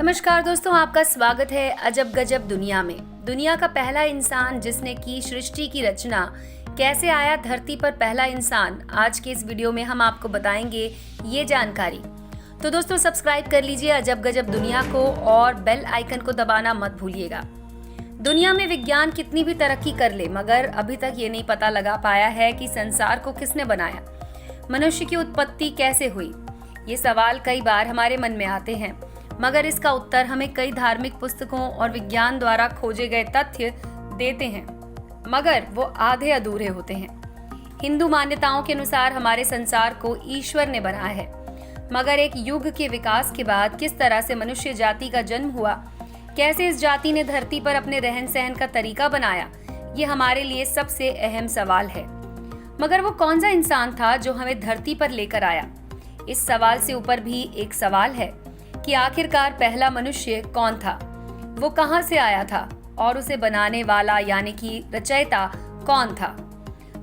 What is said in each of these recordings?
नमस्कार दोस्तों, आपका स्वागत है अजब गजब दुनिया में। दुनिया का पहला इंसान जिसने की सृष्टि की रचना, कैसे आया धरती पर पहला इंसान, आज के इस वीडियो में हम आपको बताएंगे ये जानकारी। तो दोस्तों सब्सक्राइब कर लीजिए अजब गजब दुनिया को और बेल आइकन को दबाना मत भूलिएगा। दुनिया में विज्ञान कितनी भी तरक्की कर ले मगर अभी तक ये नहीं पता लगा पाया है कि संसार को किसने बनाया, मनुष्य की उत्पत्ति कैसे हुई। ये सवाल कई बार हमारे मन में आते हैं मगर इसका उत्तर हमें कई धार्मिक पुस्तकों और विज्ञान द्वारा खोजे गए तथ्य देते हैं, मगर वो आधे अधूरे होते हैं। हिंदू मान्यताओं के अनुसार हमारे संसार को ईश्वर ने बनाया है, मगर एक युग के विकास के बाद किस तरह से मनुष्य जाति का जन्म हुआ, कैसे इस जाति ने धरती पर अपने रहन सहन का तरीका बनाया, ये हमारे लिए सबसे अहम सवाल है। मगर वो कौन सा इंसान था जो हमें धरती पर लेकर आया? इस सवाल से ऊपर भी एक सवाल है कि आखिरकार पहला मनुष्य कौन था, वो कहां से आया था और उसे बनाने वाला यानी कि रचयिता कौन था,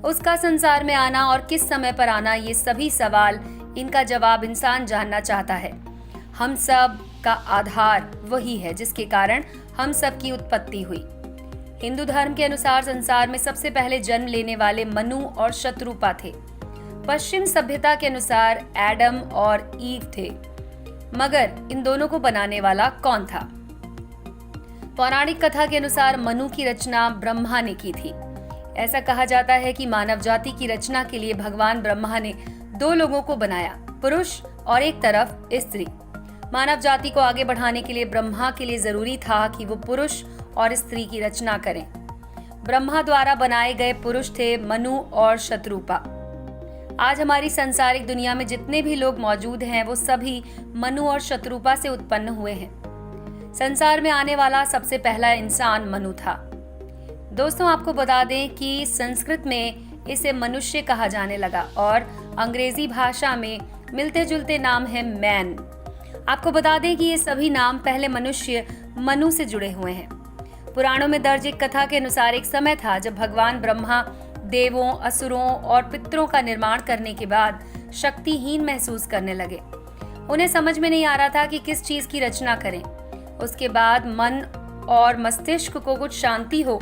उसका संसार में आना और किस समय पर आना, ये सभी सवाल, इनका जवाब इंसान जानना चाहता है। हम सब का आधार वही है जिसके कारण हम सब की उत्पत्ति हुई। हिंदू धर्म के अनुसार संसार में सबसे पहले जन्म लेने वाले मनु और शत्रुपा थे। पश्चिम सभ्यता के अनुसार एडम और ईव थे, मगर इन दोनों को बनाने वाला कौन था? पौराणिक कथा के अनुसार मनु की रचना ब्रह्मा ने की थी। ऐसा कहा जाता है कि मानव जाति की रचना के लिए भगवान ब्रह्मा ने दो लोगों को बनाया, पुरुष और एक तरफ स्त्री। मानव जाति को आगे बढ़ाने के लिए ब्रह्मा के लिए जरूरी था कि वो पुरुष और स्त्री की रचना करें। ब्रह्मा द्वारा बनाए गए पुरुष थे मनु और शत्रुपा। आज हमारी सांसारिक दुनिया में जितने भी लोग मौजूद हैं वो सभी मनु और शत्रुपा से उत्पन्न हुए हैं। संसार में आने वाला सबसे पहला इंसान मनु था। दोस्तों आपको बता दें कि संस्कृत में इसे मनुष्य कहा जाने लगा और अंग्रेजी भाषा में मिलते जुलते नाम है मैन। आपको बता दें कि ये सभी नाम पहले मनुष्य मनु से जुड़े हुए हैं। पुराणों में दर्ज एक कथा के अनुसार एक समय था जब भगवान ब्रह्मा देवों, असुरों और पितरों का निर्माण करने के बाद शक्तिहीन महसूस करने लगे। उन्हें समझ में नहीं आ रहा था कि किस चीज की रचना करें। उसके बाद मन और मस्तिष्क को कुछ शांति हो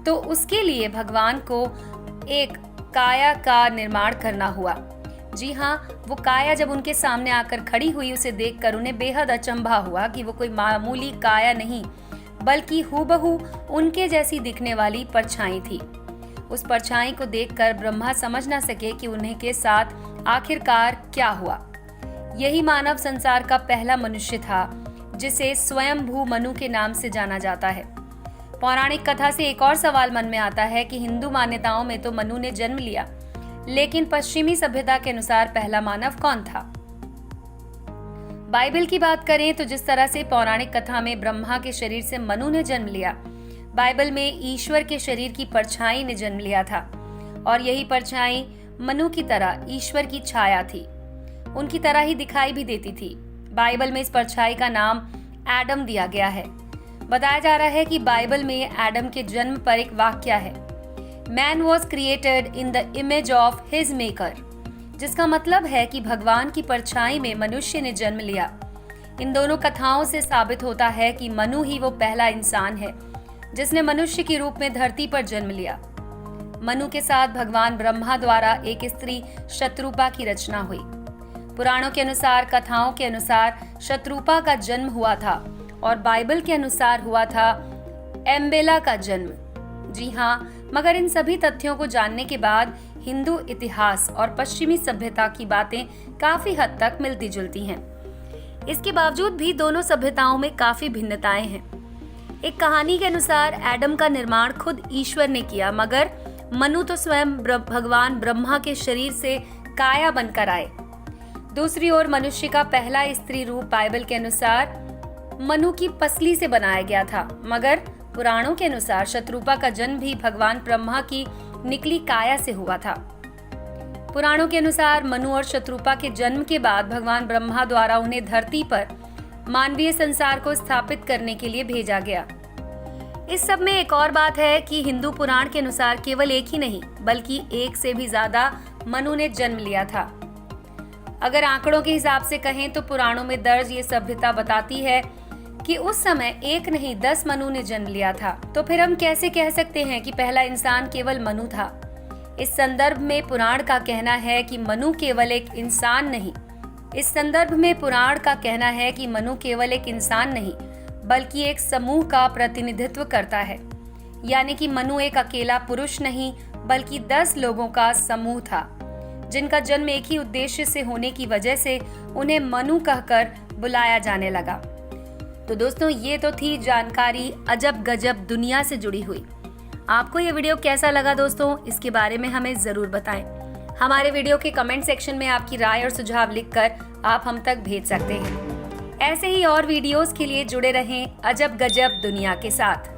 तो उसके लिए भगवान को एक काया का निर्माण करना हुआ। जी हाँ, वो काया जब उनके सामने आकर खड़ी हुई उसे देखकर उन्हें बेहद अचंभा हुआ कि वो कोई मामूली काया नहीं बल्कि हूबहू उनके जैसी दिखने वाली परछाई थी। उस परछाई को देखकर ब्रह्मा समझ न सके कि उन्हें के साथ आखिरकार क्या हुआ। यही मानव संसार का पहला मनुष्य था जिसे स्वयंभू मनु के नाम से जाना जाता है। पौराणिक कथा से एक और सवाल मन में आता है कि हिंदू मान्यताओं में तो मनु ने जन्म लिया, लेकिन पश्चिमी सभ्यता के अनुसार पहला मानव कौन था? बाइबल की बात करें तो जिस तरह से पौराणिक कथा में ब्रह्मा के शरीर से मनु ने जन्म लिया, बाइबल में ईश्वर के शरीर की परछाई ने जन्म लिया था और यही परछाई मनु की तरह ईश्वर की छाया थी, उनकी तरह ही दिखाई भी देती थी। बाइबल में इस परछाई का नाम एडम दिया गया है। बताया जा रहा है कि बाइबल में एडम के जन्म पर एक वाक्य है, man was created in the image of his maker, जिसका मतलब है कि भगवान की परछाई में मनुष्य ने जन्म लिया। इन दोनों कथाओं से साबित होता है कि मनु ही वो पहला इंसान है जिसने मनुष्य के रूप में धरती पर जन्म लिया। मनु के साथ भगवान ब्रह्मा द्वारा एक स्त्री शत्रुपा की रचना हुई। पुराणों के अनुसार, कथाओं के अनुसार शत्रुपा का जन्म हुआ था और बाइबल के अनुसार हुआ था एम्बेला का जन्म। जी हाँ, मगर इन सभी तथ्यों को जानने के बाद हिंदू इतिहास और पश्चिमी सभ्यता की बातें काफी हद तक मिलती जुलती हैं। इसके बावजूद भी दोनों सभ्यताओं में काफी भिन्नताएं हैं। एक कहानी के अनुसार एडम का निर्माण खुद ईश्वर ने किया, मगर मनु तो स्वयं भगवान ब्रह्मा के शरीर से काया बनकर आए। दूसरी ओर मनुष्य का पहला स्त्री रूप बाइबल के अनुसार मनु की पसली से बनाया गया था, मगर पुराणों के अनुसार शत्रुपा का जन्म भी भगवान ब्रह्मा की निकली काया से हुआ था। पुराणों के अनुसार मनु और शत्रुपा के जन्म के बाद भगवान ब्रह्मा द्वारा उन्हें धरती पर मानवीय संसार को स्थापित करने के लिए भेजा गया। इस सब में एक और बात है कि हिंदू पुराण के अनुसार केवल एक ही नहीं बल्कि एक से भी ज्यादा मनु ने जन्म लिया था। अगर आंकड़ों के हिसाब से कहें तो पुराणों में दर्ज ये सभ्यता बताती है कि उस समय एक नहीं 10 मनु ने जन्म लिया था, तो फिर हम कैसे कह सकते हैं कि पहला इंसान केवल मनु था। इस संदर्भ में पुराण का कहना है कि मनु केवल एक इंसान नहीं बल्कि एक समूह का प्रतिनिधित्व करता है। यानी कि मनु एक अकेला पुरुष नहीं बल्कि 10 लोगों का समूह था, जिनका जन्म एक ही उद्देश्य से होने की वजह से उन्हें मनु कहकर बुलाया जाने लगा। तो दोस्तों, ये तो थी जानकारी अजब गजब दुनिया से जुड़ी हुई। आपको ये वीडियो कैसा लगा दोस्तों, इसके बारे में हमें जरूर बताएं। हमारे वीडियो के कमेंट सेक्शन में आपकी राय और सुझाव लिखकर आप हम तक भेज सकते हैं। ऐसे ही और वीडियोस के लिए जुड़े रहें अजब गजब दुनिया के साथ।